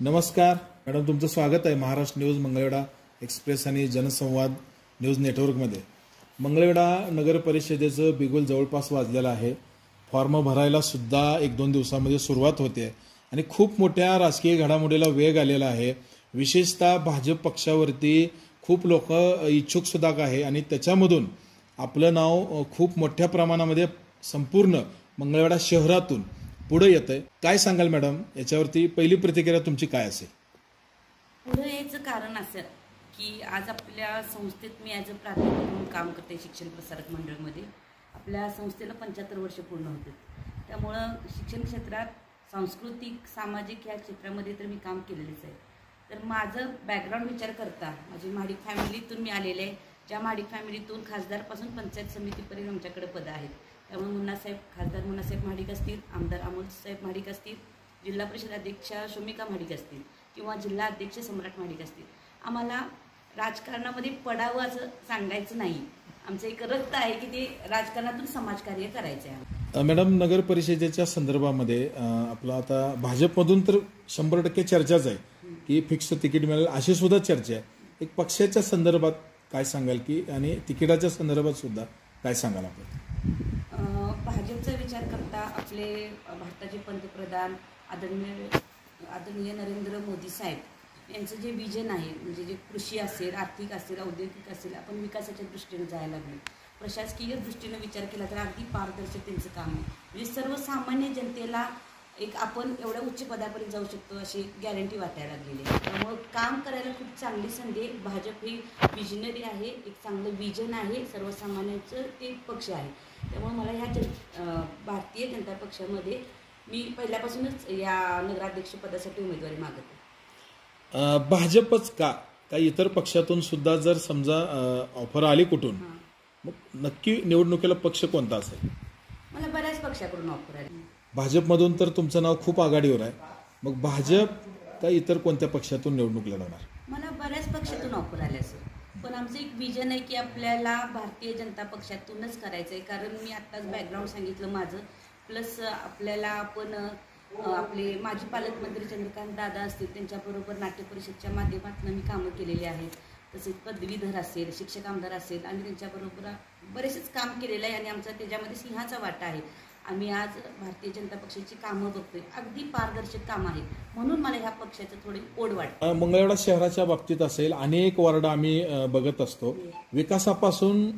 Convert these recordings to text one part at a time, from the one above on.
नमस्कार मॅडम, तुमचं स्वागत आहे महाराष्ट्र न्यूज मंगळवेढा एक्सप्रेस आणि जनसंवाद न्यूज नेटवर्कमध्ये। मंगळवेढा नगर परिषदेचं बिगुल जवळपास वाजलेलं आहे। फॉर्म भरायला सुद्धा 1-2 दिवसांमध्ये सुरुवात होते आणि खूप मोठ्या राजकीय घडामोडीला वेग आलेला आहे। विशेषतः भाजप पक्षावरती खूप लोक इच्छुक सुद्धा आहे आणि त्याच्यामधून आपलं नाव खूप मोठ्या प्रमाणामध्ये संपूर्ण मंगळवेढा शहरातून पुढे येतंय। काय सांगाल मॅडम, याच्यावरती पहिली प्रतिक्रिया तुमची काय असेल? पुढे याचं कारण असं की आज आपल्या संस्थेत मी ॲज अ प्राध्यापक म्हणून काम करते शिक्षण प्रसारक मंडळमध्ये। आपल्या संस्थेला 75 वर्ष पूर्ण होते, त्यामुळं शिक्षण क्षेत्रात सांस्कृतिक सामाजिक या क्षेत्रामध्ये तर मी काम केलेलेच आहे। तर माझं बॅकग्राऊंड विचार करता माझी महाडिक फॅमिलीतून मी आलेले आहे, ज्या महाडिक फॅमिलीतून खासदारपासून पंचायत समितीपर्यंत आमच्याकडे पदं आहेत। त्यामुळे मुन्नासाहेब खासदार मुन्नासाहेब महाडिक असतील, आमदार अमोलसाहेब महाडिक असतील, जिल्हा परिषद अध्यक्षा शोमिका महाडिक असतील किंवा जिल्हा अध्यक्ष सम्राट महाडिक असतील, आम्हाला राजकारणामध्ये पडावं असं सांगायचं नाही। आमचं एक रक्त आहे की ते राजकारणातून समाजकार्य करायचं आहे। मॅडम, नगर परिषदेच्या संदर्भामध्ये आपला आता भाजपमधून तर 100% चर्चाच आहे की फिक्स तिकीट मिळेल अशी सुद्धा चर्चा आहे। एक पक्षाच्या संदर्भात काय सांगाल की आणि तिकिटाच्या संदर्भात सुद्धा काय सांगाल आपण? भाजपचा विचार करता आपले भारताचे पंतप्रधान आदरणीय नरेंद्र मोदी साहेब यांचं जे विजन आहे, म्हणजे जे कृषी असेल, आर्थिक असेल, औद्योगिक असेल, आपण विकासाच्या दृष्टीने जायला लागलो। प्रशासकीय दृष्टीने विचार केला तर अगदी पारदर्शक त्यांचं काम आहे। म्हणजे सर्वसामान्य जनतेला एक आपण एवढ्या उच्च पदापर्यंत जाऊ शकतो अशी गॅरंटी वाटायला लागलेली आहे। त्यामुळे काम करायला खूप चांगली संधी आहे। भाजप ही विजनरी आहे, एक चांगलं विजन आहे, सर्वसामान्यांचं ते पक्ष आहे। त्यामुळे मला ह्या भारतीय जनता पक्षामध्ये मी पहिल्यापासूनच या नगराध्यक्ष पदासाठी उमेदवारी मागते। भाजपच का काही इतर पक्षातून सुद्धा जर समजा ऑफर आली कुठून, मग नक्की निवडणुकीला पक्ष कोणता असेल? मला बऱ्याच पक्षाकडून ऑफर आली। भाजपमधून तर तुमचं नाव खूप आघाडीवर आहे, मग भाजप का इतर कोणत्या पक्षातून निवडणूक लढवणार? मला बऱ्याच पक्षातून ऑफर आले असेल, पण आमचं एक विजन आहे की आपल्याला भारतीय जनता पक्षातूनच करायचं आहे। कारण मी आत्ताच बॅकग्राऊंड सांगितलं माझं, प्लस आपल्याला आपण आपले माजी पालकमंत्री चंद्रकांत दादा असतील त्यांच्याबरोबर नाट्य परिषदच्या माध्यमातून मी कामं केलेली आहेत। तसेच पदवीधर असेल, शिक्षक आमदार असेल आणि त्यांच्याबरोबर बरेचसेच काम केलेलं आहे आणि आमचा त्याच्यामध्ये सिंहाचा वाटा आहे। आम्ही आज भारतीय जनता पक्षाची कामं बघतोय, अगदी पारदर्शक कामं आहेत, म्हणून मला ह्या पक्षाचं थोडी ओढ वाटते। मंगळवेढा शहराच्या बाबतीत असेल, अनेक वार्ड आम्ही बघत असतो। विकासापासून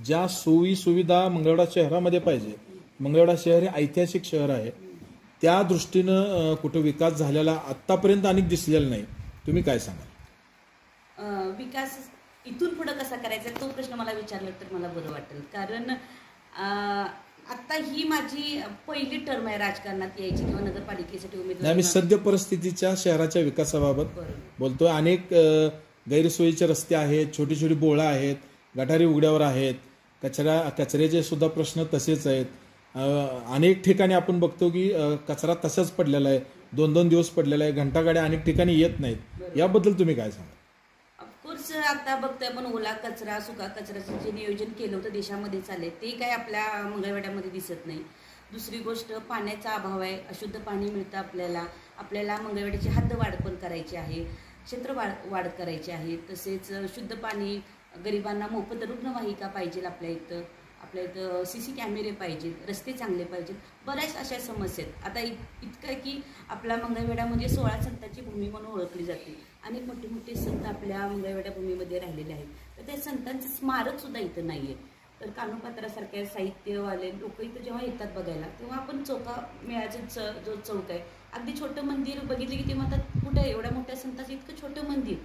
ज्या सोयी सुविधा मंगळवेढा शहरामध्ये पाहिजे, मंगळवेढा शहर हे ऐतिहासिक शहर आहे, त्या दृष्टीनं कुठं विकास झालेला आतापर्यंत अनेक दिसलेला नाही। तुम्ही काय सांगाल? विकास इथून पुढे कसा करायचा तो प्रश्न मला विचारला तर मला बरं वाटेल। कारण आता ही माझी पहिली टर्म आहे राजकारणात यायची किंवा नगरपालिकेसाठी उमेदवारी। आम्ही सद्य परिस्थितीच्या शहराच्या विकासाबाबत बोलतोय। अनेक गैरसोयीचे रस्ते आहेत, छोटी छोटी बोळं आहेत, गटारी उघड्यावर आहेत, कचऱ्याचे सुद्धा प्रश्न तसेच आहेत। अनेक ठिकाणी आपण बघतो की कचरा तसाच पडलेला आहे, 2-2 दिवस पडलेला आहे, घंटागाड्या अनेक ठिकाणी येत नाहीत। याबद्दल तुम्ही काय सांगाल? ऑफकोर्स आता बघतोय आपण ओला कचरा सुका कचऱ्याचं जे नियोजन केलं होतं देशामध्ये चाललंय ते काय आपल्या मंगळवेढ्यामध्ये दिसत नाही। दुसरी गोष्ट पाण्याचा अभाव आहे, अशुद्ध पाणी मिळतं आपल्याला मंगळवेढ्याची हद्दवाढ पण करायची आहे, क्षेत्र वाढ करायची आहे। तसेच शुद्ध पाणी, गरिबांना मोफत रुग्णवाहिका पाहिजे आपल्या इथं CC कॅमेरे पाहिजेत, रस्ते चांगले पाहिजेत, बऱ्याच अशा समस्या आहेत। आता इतकं की आपला मंगळवेढा म्हणजे 16 संतांची भूमी म्हणून ओळखली जाते। अनेक मोठे मोठे संत आपल्या मंगळवेढा भूमीमध्ये राहिलेले आहेत, तर त्या संतांचं स्मारक सुद्धा इथं नाही आहे। तर कानोपात्रासारख्या साहित्यवाले लोक इथं जेव्हा येतात बघायला, तेव्हा आपण मेळ्याचा जो चौक आहे, अगदी छोटं मंदिर बघितलं की ते म्हणतात कुठं एवढ्या मोठ्या संतांचं इतकं छोटं मंदिर,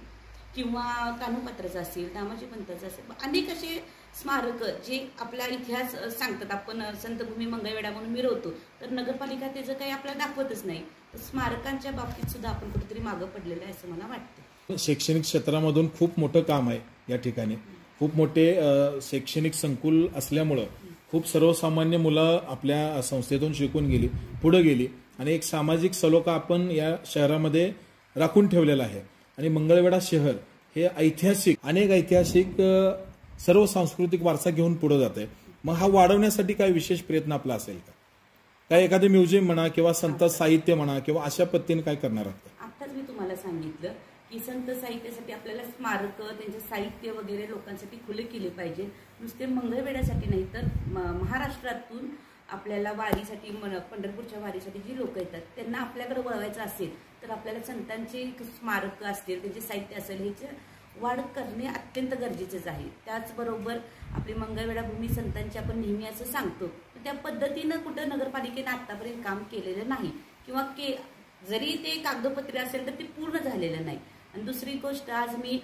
किंवा कानोपात्राचं असेल, दामाजी पंताचं असेल, अनेक असे स्मारक जे आपला इतिहास सांगतात। आपण संतभूमी मंगळवेढा म्हणून मिरवतो, तर नगरपालिका त्याचं काही आपल्याला दाखवतच नाही। तर स्मारकांच्या बाबतीत सुद्धा आपण कुठेतरी मागं पडलेलं आहे असं मला वाटतं। शैक्षणिक क्षेत्रामधून खूप मोठं काम आहे या ठिकाणी। खूप मोठे शैक्षणिक संकुल असल्यामुळं खूप सर्वसामान्य मुलं आपल्या संस्थेतून शिकून गेली, पुढे गेली आणि एक सामाजिक सलोखा आपण या शहरामध्ये राखून ठेवलेला आहे। आणि मंगळवेढा शहर हे अनेक ऐतिहासिक सर्व सांस्कृतिक वारसा घेऊन पुढे जाते। मग हा वाढवण्यासाठी काय विशेष प्रयत्न आपला असेल का? काय एखादे म्युझियम म्हणा किंवा संत साहित्य म्हणा किंवा अशा पद्धतीने काय करणार आहात? आत्ताच मी तुम्हाला सांगितलं की संत साहित्यासाठी आपल्याला स्मारकं, त्यांचे साहित्य वगैरे लोकांसाठी खुले केले पाहिजे. नुसते मंगळवेढ्यासाठी नाही तर महाराष्ट्रातून आपल्याला वारीसाठी, पंढरपूरच्या वारीसाठी जी लोक येतात त्यांना आपल्याकडे वळवायचं असेल तर आपल्याला संतांचे स्मारकं असतील, त्यांचे साहित्य असेल, ह्याची वाढ करणे अत्यंत गरजेचंच आहे. त्याचबरोबर आपली मंगळवेढा भूमी संतांची आपण नेहमी असं सांगतो, त्या पद्धतीनं कुठं नगरपालिकेनं आत्तापर्यंत काम केलेलं नाही किंवा जरी ते कागदोपत्री असेल तर ते पूर्ण झालेलं नाही. आणि दुसरी गोष्ट, आज मी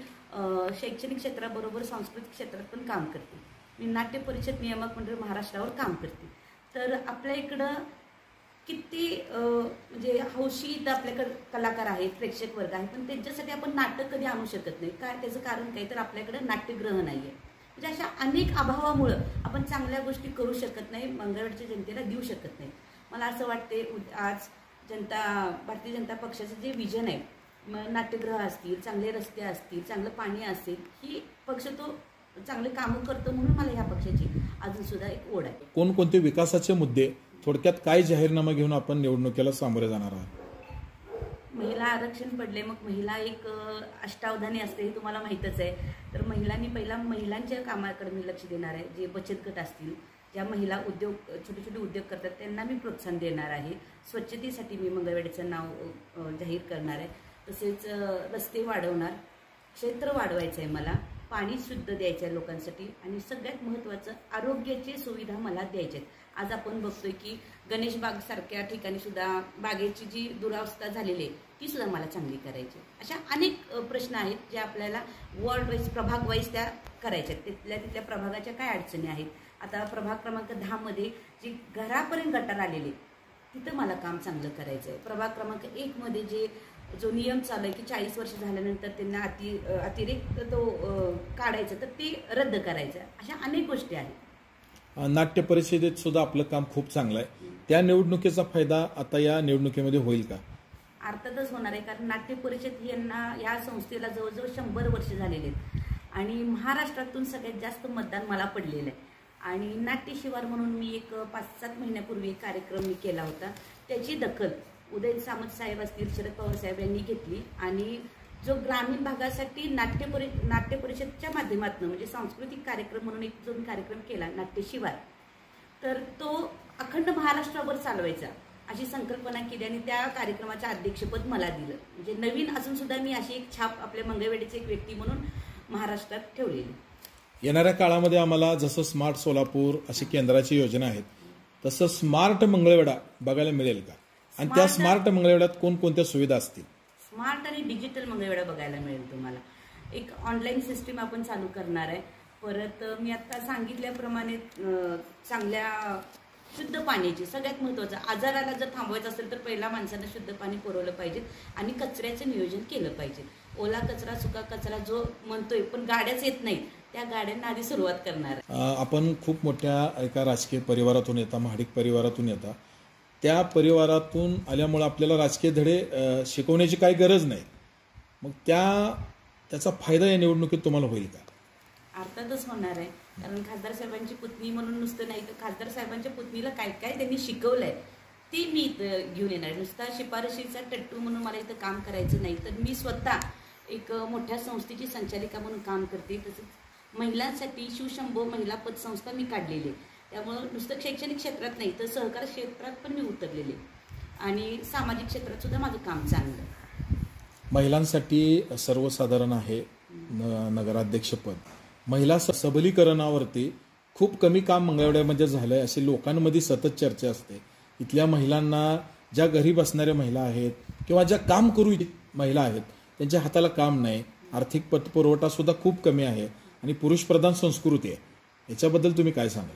शैक्षणिक क्षेत्राबरोबर सांस्कृतिक क्षेत्रात पण काम करते. मी नाट्य परिषद नियामक मंडळ महाराष्ट्रावर काम करते. तर आपल्या इकडं किती म्हणजे हौशी इथं आपल्याकडे कलाकार आहेत, प्रेक्षक वर्ग आहे, पण त्यांच्यासाठी आपण नाटक कधी आणू शकत नाही. काय त्याचं कारण काय तर आपल्याकडे नाट्यगृह नाही आहे. म्हणजे अशा अनेक अभावामुळं आपण चांगल्या गोष्टी करू शकत नाही, मंगळवेढच्या जनतेला देऊ शकत नाही. मला असं वाटते आज भारतीय जनता पक्षाचं जे विजन आहे, नाट्यगृह असतील, चांगले रस्ते असतील, चांगलं पाणी असेल, ही पक्ष तो चांगले कामं करतो, म्हणून मला ह्या पक्षाची अजून सुद्धा एक ओढ आहे. कोणकोणते विकासाचे मुद्दे, थोडक्यात काय जाहीरनामा घेऊन आपण निवडणुकीला सामोरे जाणार आहात? महिला आरक्षण पडले, मग महिला एक अष्टावधानी असते हे तुम्हाला माहीतच आहे. तर महिलांनी पहिला महिलांच्या कामाकडे मी लक्ष देणार आहे. जे बचत गट असतील, ज्या महिला छोटे छोटे उद्योग करतात त्यांना मी प्रोत्साहन देणार आहे. स्वच्छतेसाठी मी मंगळवेढ्याचं नाव जाहीर करणार आहे. तसेच रस्ते वाढवणार, क्षेत्र वाढवायचं आहे मला, पाणी शुद्ध द्यायचं आहे लोकांसाठी, आणि सगळ्यात महत्त्वाचं आरोग्याची सुविधा मला द्यायच्या आहेत. आज आपण बघतोय की गणेश बाग सारख्या ठिकाणी सुद्धा बागेची जी दुरावस्था झालेली आहे ती सुद्धा मला चांगली करायची. अशा अनेक प्रश्न आहेत जे आपल्याला वॉर्ड वाईज, प्रभाग वाईज त्या करायच्या आहेत. तिथल्या प्रभागाच्या काय अडचणी आहेत. आता प्रभाग क्रमांक 10 मध्ये जी घरापर्यंत गटार आलेले तिथं मला काम चांगलं करायचं आहे. प्रभाग क्रमांक 1 मध्ये जो नियम चालू आहे की 40 वर्ष झाल्यानंतर त्यांना अतिरिक्त तो काढायचं, तर ते रद्द करायचं. अशा अनेक गोष्टी आहेत. नाट्य परिषदेत सुद्धा आपलं काम खूप चांगलं आहे. त्या निवडणुकीचा फायदा आता या निवडणुकीमध्ये होईल का? अर्थातच होणार आहे, कारण नाट्य परिषद या संस्थेला जवळजवळ 100 वर्ष झालेले आहेत आणि महाराष्ट्रातून सगळ्यात जास्त मतदान मला पडलेलं आहे. आणि नाट्य शिवार म्हणून मी एक 5-7 महिन्यापूर्वी एक कार्यक्रम मी केला होता. त्याची दखल उदय सामंत साहेब असतील, शरद पवार साहेब यांनी घेतली आणि जो ग्रामीण भागासाठी नाट्य परिषदच्या माध्यमातून म्हणजे सांस्कृतिक कार्यक्रम म्हणून एक जो कार्यक्रम केला नाट्य शिवार, तर तो अखंड महाराष्ट्रावर चालवायचा अशी संकल्पना केली आणि त्या कार्यक्रमाचं अध्यक्षपद मला दिलं. म्हणजे नवीन असून सुद्धा मी अशी एक छाप आपल्या मंगळवेढीची एक व्यक्ती म्हणून महाराष्ट्रात ठेवलेली. येणाऱ्या काळामध्ये आम्हाला जसं स्मार्ट सोलापूर अशी केंद्राची योजना आहेत तसं स्मार्ट मंगळवेढा बघायला मिळेल का? आणि त्या स्मार्ट मंगळवेढ्यात कोणकोणत्या सुविधा असतील? स्मार्ट आणि डिजिटल मंगळवेढा बघायला मिळेल तुम्हाला. एक ऑनलाईन सिस्टीम आपण चालू करणार आहे. परत मी आता सांगितल्याप्रमाणे चांगल्या शुद्ध पाण्याची, सगळ्यात महत्त्वाचं, आजाराला जर थांबवायचं असेल तर पहिला माणसांना शुद्ध पाणी पुरवलं पाहिजे आणि कचऱ्याचं नियोजन केलं पाहिजे. ओला कचरा, सुका कचरा जो म्हणतोय पण गाड्याच येत नाही, त्या गाड्यांना आधी सुरुवात करणार आहे. आपण खूप मोठ्या एका राजकीय परिवारातून येता, महाडिक परिवारातून येता. त्या परिवारातून आल्यामुळे आपल्याला राजकीय धडे शिकवण्याची काही गरज नाही. मग त्याचा फायदा या निवडणुकीत तुम्हाला होईल का? अर्थातच होणार आहे, कारण खासदार साहेबांची पुतणी म्हणून नुसतं नाही तर खासदार साहेबांच्या पुतणीला काय काय त्यांनी शिकवलंय ते मी इथं घेऊन येणार. नुसता शिफारशीचा टट्टू म्हणून मला इथं काम करायचं नाही, तर मी स्वतः एक मोठ्या संस्थेची संचालिका म्हणून काम करते. तसंच महिलांसाठी शिवशंभो महिला पतसंस्था मी काढलेली आहे. त्यामुळं नुसतं शैक्षणिक क्षेत्रात नाही तर सहकार क्षेत्रात पण मी उतरलेले आणि सामाजिक क्षेत्रात सुद्धा माझं काम चांगलं. महिलांसाठी सर्वसाधारण आहे नगराध्यक्षपद. महिला सबलीकरणावरती खूप कमी काम मंगळवेढ्यामध्ये झालं आहे अशी लोकांमध्ये सतत चर्चा असते. इथल्या महिलांना, ज्या घरी बसणाऱ्या महिला आहेत किंवा ज्या काम करू महिला आहेत त्यांच्या हाताला काम नाही, आर्थिक पतपुरवठा सुद्धा खूप कमी आहे आणि पुरुषप्रधान संस्कृती आहे. याच्याबद्दल तुम्ही काय सांगाल?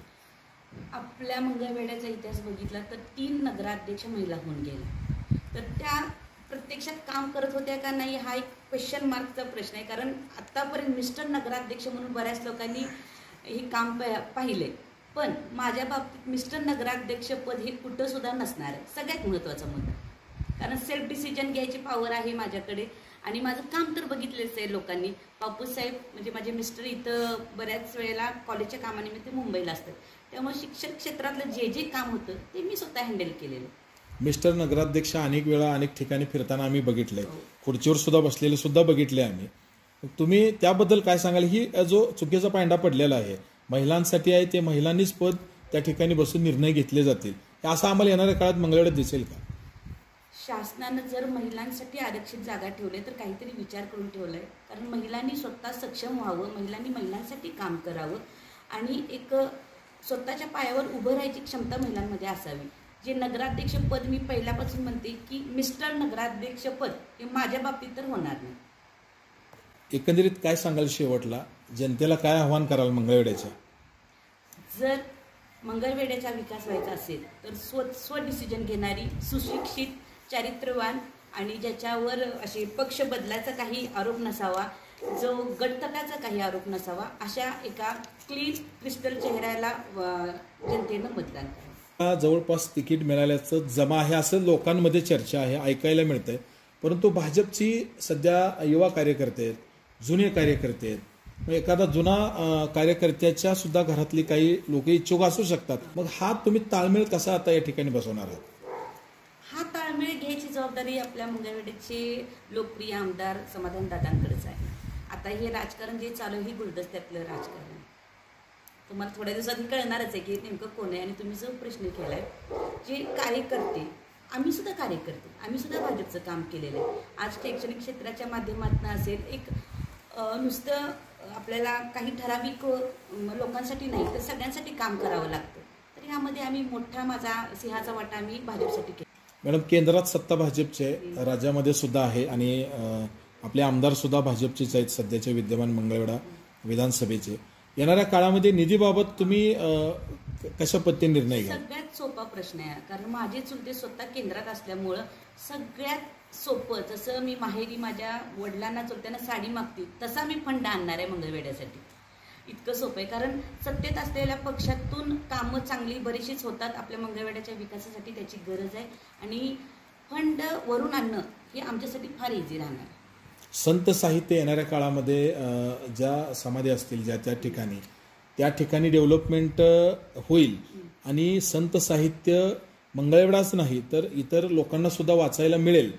आपल्या मंगळवेढ्याचा इतिहास बघितला तर 3 नगराध्यक्ष महिला होऊन गेल्या, तर त्या प्रत्यक्षात काम करत होत्या का नाही हा एक क्वेश्चन मार्कचा प्रश्न आहे. कारण आतापर्यंत मिस्टर नगराध्यक्ष म्हणून बऱ्याच लोकांनी हे काम पाहिले, पण माझ्या बाबतीत मिस्टर नगराध्यक्ष पद हे कुठं सुद्धा नसणार आहे. सगळ्यात महत्त्वाचा मुद्दा, कारण सेल्फ डिसिजन घ्यायची पॉवर आहे माझ्याकडे आणि माझं काम तर बघितलेच आहे लोकांनी. बापूस साहेब म्हणजे माझे मिस्टर इथं बऱ्याच वेळेला कॉलेजच्या कामानिमित्त मुंबईला असतात, त्यामुळे शिक्षण क्षेत्रातलं जे काम होतं ते मी स्वतः हँडल केलेलं. मिस्टर नगराध्यक्ष अनेक वेळा अनेक ठिकाणी फिरताना आम्ही बघितलंय, खुर्चीवर सुद्धा बसलेले सुद्धा बघितले आम्ही. तुम्ही त्याबद्दल काय सांगाल? ही जो चुकीचा पायंडा पडलेला आहे, महिलांसाठी आहे, ते महिलांनीच पद त्या ठिकाणी बसून निर्णय घेतले जातील, हे असं आम्हाला येणाऱ्या काळात मंगळवेढ्यात दिसेल का? शासनानं जर महिलांसाठी आरक्षित जागा ठेवले तर काहीतरी विचार करून ठेवलाय. कारण महिलांनी स्वतः सक्षम व्हावं, महिलांनी महिलांसाठी काम करावं आणि एक स्वतःच्या पायावर उभं राहायची क्षमता महिलांमध्ये असावी. जे नगराध्यक्ष पद मी पहिल्यापासून म्हणते की मिस्टर नगराध्यक्ष पद हे माझ्या बाबतीत तर होणार नाही. एकंदरीत काय सांगाल शेवटला, जनतेला काय आव्हान कराल मंगळवेढ्याच्या? जर मंगळवेढ्याचा विकास व्हायचा असेल तर स्व डिसिजन घेणारी, सुशिक्षित, चारित्र्यवान आणि ज्याच्यावर असे पक्ष बदलाचा काही आरोप नसावा, जो गटतटाचा काही आरोप नसावा, अशा एका क्लीन क्रिस्टल चेहऱ्याला जनतेनं मतदान करावं. जवळपास तिकीट मिळाल्याचं जमा आहे असं लोकांमध्ये चर्चा आहे, ऐकायला मिळतंय. परंतु भाजपची सध्या युवा कार्यकर्ते आहेत, जुने कार्यकर्ते आहेत, एखादा जुना कार्यकर्त्याच्या सुद्धा घरातली काही लोक इच्छुक असू शकतात. मग हा तुम्ही ताळमेळ कसा आता या ठिकाणी बसवणार आहात? हा ताळमेळ घ्यायची जबाबदारी आपल्या मंगळवेढ्याचे लोकप्रिय आमदार समाधान दादांकडेच आहे. आता हे राजकारण जे चालू आहे, ही गुलदस्त्यातलं राजकारण तुम्हाला थोड्या दिवसात कळणारच आहे की नेमकं कोण आहे. आणि तुम्ही जो प्रश्न केलाय, जे कार्यकर्ते, आम्ही सुद्धा कार्यकर्ते, आम्ही सुद्धा भाजपचं काम केलेलं आहे. आज शैक्षणिक क्षेत्राच्या माध्यमातून असेल, एक नुसतं आपल्याला काही ठराविक लोकांसाठी नाही तर सगळ्यांसाठी काम करावं लागतं. तर यामध्ये आम्ही मोठा, माझा सिंहाचा वाटा आम्ही भाजपसाठी केला. मॅडम, केंद्रात सत्ता भाजपचे, राज्यामध्ये सुद्धा आहे आणि आपले आमदार सुद्धा भाजपचेच आहेत सध्याचे विद्यमान मंगळवेढा विधानसभेचे. येणाऱ्या काळामध्ये निधीबाबत तुम्ही कशा पद्धतीने निर्णय घ्या? सगळ्यात सोपा प्रश्न आहे, कारण माझे चुलते स्वतः केंद्रात असल्यामुळं सगळ्यात सोपं, जसं मी माहेरी माझ्या वडिलांना चुलत्यांना साडी मागते तसा मी फंड आणणार आहे मंगळवेढ्यासाठी. इतकं सोपं आहे, कारण सत्तेत असलेल्या पक्षातून कामं चांगली बरीचशीच होतात. आपल्या मंगळवेढ्याच्या विकासासाठी त्याची गरज आहे आणि फंड वरून आणणं हे आमच्यासाठी फार इझी राहणार आहे. संत साहित्य येणाऱ्या काळामध्ये ज्या समाधी असतील ज्या त्या ठिकाणी डेव्हलपमेंट होईल आणि संत साहित्य मंगळवेढाच नाही तर इतर लोकांना सुद्धा वाचायला मिळेल,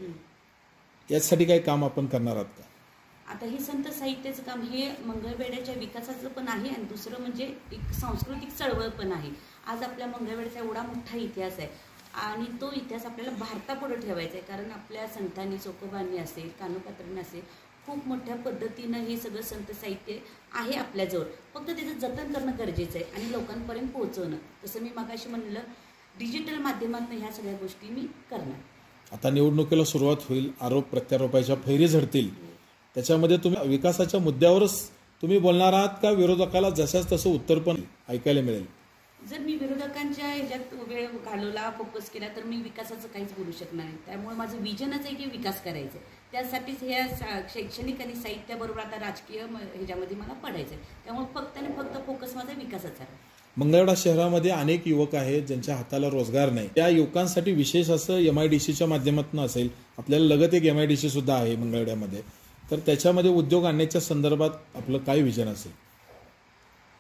यासाठी काही काम आपण करणार आहात का? आता हे संत साहित्याचं काम हे मंगळवेढ्याच्या विकासाचं पण आहे आणि दुसरं म्हणजे एक सांस्कृतिक चळवळ पण आहे. आज आपल्या मंगळवेढ्याचा एवढा मोठा इतिहास आहे आणि तो इतिहास आपल्याला भारतापुढे ठेवायचा आहे. कारण आपल्या संतांनी, चोखोबांनी असेल, कानोपात्रांनी असेल, खूप मोठ्या पद्धतीनं हे सगळं संत साहित्य आहे आपल्याजवळ. फक्त त्याचं जतन करणं गरजेचं आहे आणि लोकांपर्यंत पोहोचवणं. जसं मी मागाशी म्हणलं, डिजिटल माध्यमातून ह्या सगळ्या गोष्टी मी करणार. आता निवडणुकीला सुरुवात होईल, आरोप प्रत्यारोपाच्या फैरी झडतील, त्याच्यामध्ये तुम्ही विकासाच्या मुद्द्यावरच तुम्ही बोलणार आहात का विरोधकाला जशाच तसं उत्तर पण ऐकायला मिळेल? जर मी विरोधकांच्या ह्याच्यात वेळ घालवला, फोकस केला तर मी विकासाचं काहीच बोलू शकणार नाही. त्यामुळे माझं विजनच आहे की विकास करायचं. त्यासाठीच ह्या शैक्षणिक आणि साहित्याबरोबर आता राजकीय ह्याच्यामध्ये मला पडायचं आहे. त्यामुळे फक्त आणि फक्त फोकस माझा विकासाचा आहे. मंगळवेढा शहरामध्ये अनेक युवक आहेत ज्यांच्या हाताला रोजगार नाही. त्या युवकांसाठी विशेष असं MIDCच्या माध्यमातून असेल, आपल्याला लगत एक MIDC सुद्धा आहे मंगळवेढ्यामध्ये, तर त्याच्यामध्ये उद्योग आणण्याच्या संदर्भात आपलं काय विजन असेल?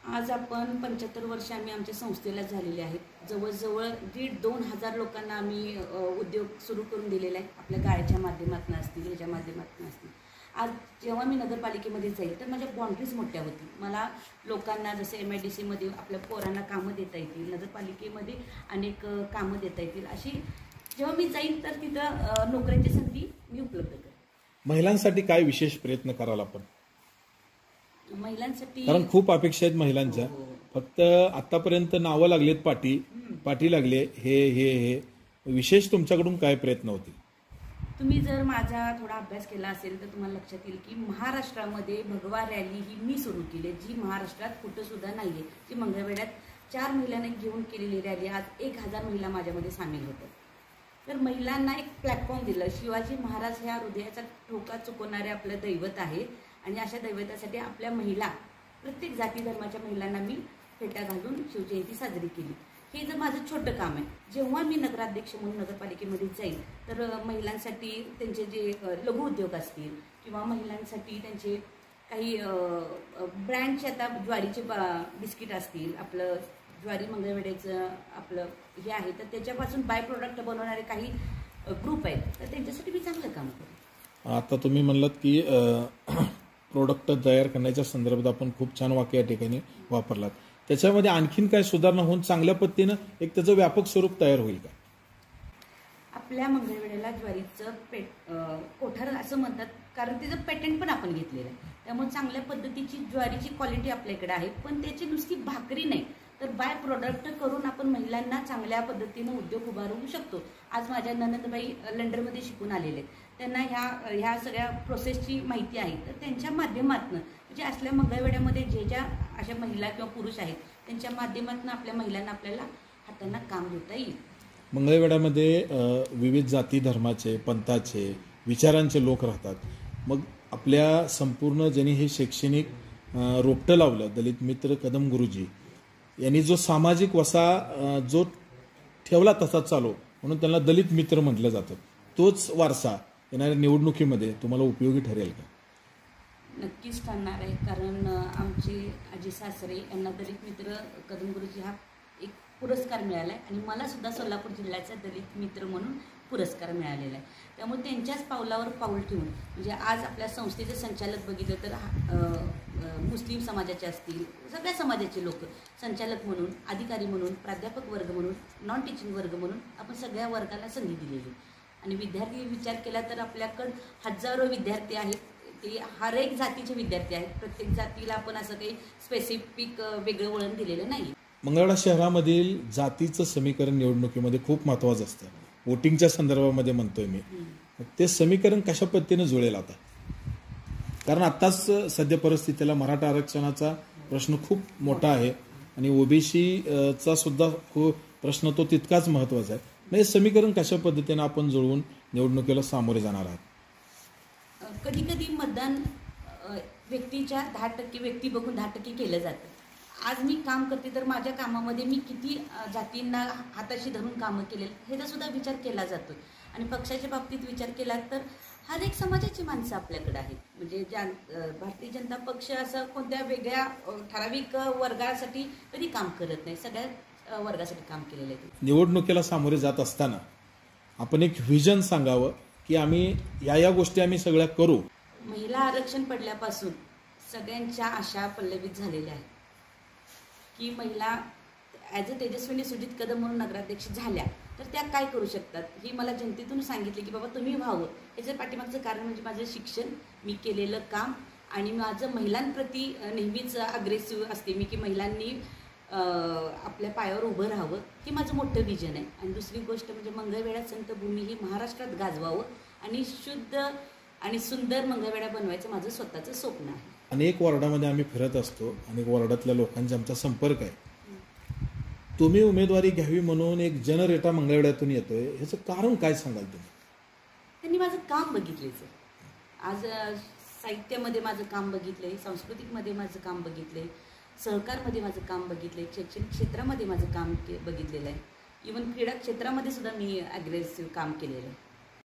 आज आपण 75 वर्ष आम्ही आमच्या संस्थेला झालेले आहेत. जवळजवळ 1,500-2,000 लोकांना आम्ही उद्योग सुरू करून दिलेला आहे. आपल्या गाळ्याच्या माध्यमातून असतील, ह्याच्या माध्यमातून असतील. आज जेव्हा मी नगरपालिकेमध्ये जाईल तर माझ्या बाउंड्रीज मोठ्या होतील. मला लोकांना जसं MIDCमध्ये आपल्या पोरांना कामं देता येतील, नगरपालिकेमध्ये अनेक कामं देता येतील. अशी जेव्हा मी जाईल तर तिथं नोकऱ्यांची संधी मी उपलब्ध करेन. महिलांसाठी काय विशेष प्रयत्न कराल आपण? महिलांसाठी कारण खूप अपेक्षा आहेत महिलांच्या. फक्त आतापर्यंत नावं लागलेत, पाटी लागले, हे विशेष तुमच्याकडून काय प्रयत्न होतील? तुम्ही जर माझा थोडा अभ्यास केला असेल तर तुम्हाला लक्षात येईल की महाराष्ट्रामध्ये भगवा रॅली ही मी सुरू केली, जी महाराष्ट्रात कुठं सुद्धा नाहीये. जी मंगळवेढ्यात 4 महिलांनी घेऊन केलेली रॅली, आज 1,000 महिला माझ्यामध्ये सामील होतात. तर महिलांना एक प्लॅटफॉर्म दिलं. शिवाजी महाराज ह्या हृदयाचा ठोका चुकवणारे आपलं दैवत आहे आणि अशा दैवतासाठी आपल्या महिला, प्रत्येक जाती धर्माच्या महिलांना मी फेटा घालून शिवजयंती साजरी केली. हे जर माझं छोटं काम आहे. जेव्हा मी नगराध्यक्ष म्हणून नगरपालिकेमध्ये जाईल तर महिलांसाठी त्यांचे जे लघु उद्योग असतील किंवा महिलांसाठी त्यांचे काही ब्रँडचे, आता ज्वारीचे बिस्किट असतील, आपलं ज्वारी मंगळवेढ्याचं आपलं हे आहे, तर त्याच्यापासून बाय प्रोडक्ट बनवणारे काही ग्रुप आहेत, तर त्यांच्यासाठी मी चांगलं काम करतो. आता तुम्ही म्हणलात की प्रोडक्ट तयार करण्याच्या संदर्भात आपण खूप छान वाक्य या ठिकाणी वापरलात. त्याच्यामध्ये आणखीन काय सुधारणा होऊन चांगल्या पद्धतीनं एक त्याचं व्यापक स्वरूप तयार होईल का? आपल्या मंगळवेढ्याला ज्वारीचं कोठार असं म्हणतात, कारण त्याचं पेटंट पण आपण घेतलेलं आहे. त्यामुळे चांगल्या पद्धतीची ज्वारीची क्वालिटी आपल्याकडे आहे, पण त्याची नुसती भाकरी नाही तर बाय प्रोडक्ट करून आपण महिलांना चांगल्या पद्धतीनं उद्योग उभारू शकतो. आज माझ्या ननंदबाई लंडनमध्ये शिकून आलेले आहेत, त्यांना ह्या सगळ्या प्रोसेसची माहिती आहे, तर त्यांच्या माध्यमातून म्हणजे असल्या मंगळवेढ्यामध्ये ज्या अशा महिला किंवा पुरुष आहेत त्यांच्या माध्यमातून आपल्या महिलांना आपल्याला हातांना काम देता येईल. मंगळवेढ्यामध्ये विविध जाती धर्माचे, पंथाचे, विचारांचे लोक राहतात. मग आपल्या संपूर्ण ज्यांनी हे शैक्षणिक रोपटं लावलं, दलित मित्र कदम गुरुजी यांनी जो सामाजिक वसा जो ठेवला तसा चालू, म्हणून त्यांना दलित मित्र म्हटलं जातं. तोच वारसा येणाऱ्या निवडणुकीमध्ये तुम्हाला उपयोगी ठरेल का? नक्कीच ठरणार आहे, कारण आमचे आजी सासरे यांना दलित मित्र कदम गुरुजी हा एक पुरस्कार मिळाला आहे आणि मला सुद्धा सोलापूर जिल्ह्याचा दलित मित्र म्हणून पुरस्कार मिळालेला आहे. त्यामुळे त्यांच्याच पावलावर पाऊल ठेवून म्हणजे आज आपल्या संस्थेचे संचालक बघितलं तर मुस्लिम समाजाचे असतील, सगळ्या समाजाचे लोक संचालक म्हणून, अधिकारी म्हणून, प्राध्यापक वर्ग म्हणून, नॉन टीचिंग वर्ग म्हणून आपण सगळ्या वर्गाला संधी दिलेली. आणि विद्यार्थी विचार केला तर आपल्याकडं हजारो विद्यार्थी आहेत, ते हर एक जातीचे विद्यार्थी आहेत. प्रत्येक जातीला आपण असं काही स्पेसिफिक वेगळं वळण दिलेलं नाही. मंगळवेढा शहरामधील जातीचं समीकरण निवडणुकीमध्ये खूप महत्त्वाचं असतं. वोटिंगच्या संदर्भामध्ये म्हणतोय मी, ते समीकरण कशा पद्धतीनं जुळेल आता? कारण आत्ताच सध्या परिस्थितीला मराठा आरक्षणाचा प्रश्न खूप मोठा आहे आणि ओबीसीचा सुद्धा प्रश्न तो तितकाच महत्त्वाचा आहे. मग हे समीकरण कशा पद्धतीनं आपण जुळवून निवडणुकीला सामोरे जाणार आहात? कधी कधी मतदान व्यक्तीच्या 10% व्यक्ती बघून 10% केलं जातं. आज मी काम करते तर माझ्या कामामध्ये मी किती जातींना हाताशी धरून कामं केलेली ह्याचा सुद्धा विचार केला जातो. आणि पक्षाच्या बाबतीत विचार केला तर हर एक समाजाची माणसं आपल्याकडे आहेत. म्हणजे भारतीय जनता पक्ष असं कोणत्या वेगळ्या ठराविक वर्गासाठी कधी काम करत नाही, सगळ्या वर्गासाठी काम केलेलं आहे. निवडणुकीला सामोरे जात असताना आपण एक व्हिजन सांगावं की आम्ही या गोष्टी आम्ही सगळ्या करू. महिला आरक्षण पडल्यापासून सगळ्यांच्या आशा पल्लवित झालेल्या आहेत की महिला ॲज अ तेजस्विनी सुजित कदम म्हणून नगराध्यक्ष झाल्या तर त्या काय करू शकतात, ही मला जनतेतून सांगितले की बाबा तुम्ही व्हावं. याच्या पाठीमागचं कारण म्हणजे माझं शिक्षण, मी केलेलं काम आणि माझं महिलांप्रती नेहमीच अग्रेसिव्ह असते मी की महिलांनी आपल्या पायावर उभं राहावं, हे माझं मोठं विजन आहे. आणि दुसरी गोष्ट म्हणजे मंगळवेढा संतभूमी ही महाराष्ट्रात गाजवावं आणि शुद्ध आणि सुंदर मंगळवेढा बनवायचं माझं स्वतःचं स्वप्न आहे. अनेक वॉर्डामध्ये आम्ही फिरत असतो, अनेक वॉर्डातल्या लोकांचा आमचा संपर्क आहे. तुम्ही उमेदवारी घ्यावी म्हणून एक जनरेटा मंगळवेढ्यातून येतोय, ह्याचं कारण काय सांगाल तुम्ही? त्यांनी माझं काम बघितलंय. आज साहित्यामध्ये माझं काम बघितलंय, सांस्कृतिकमध्ये माझं काम बघितलंय, सहकारमध्ये माझं काम बघितलंय, शैक्षणिक क्षेत्रामध्ये माझं काम बघितलेलं आहे, इव्हन क्रीडा क्षेत्रामध्ये सुद्धा मी अग्रेसिव्ह काम केलेलं आहे.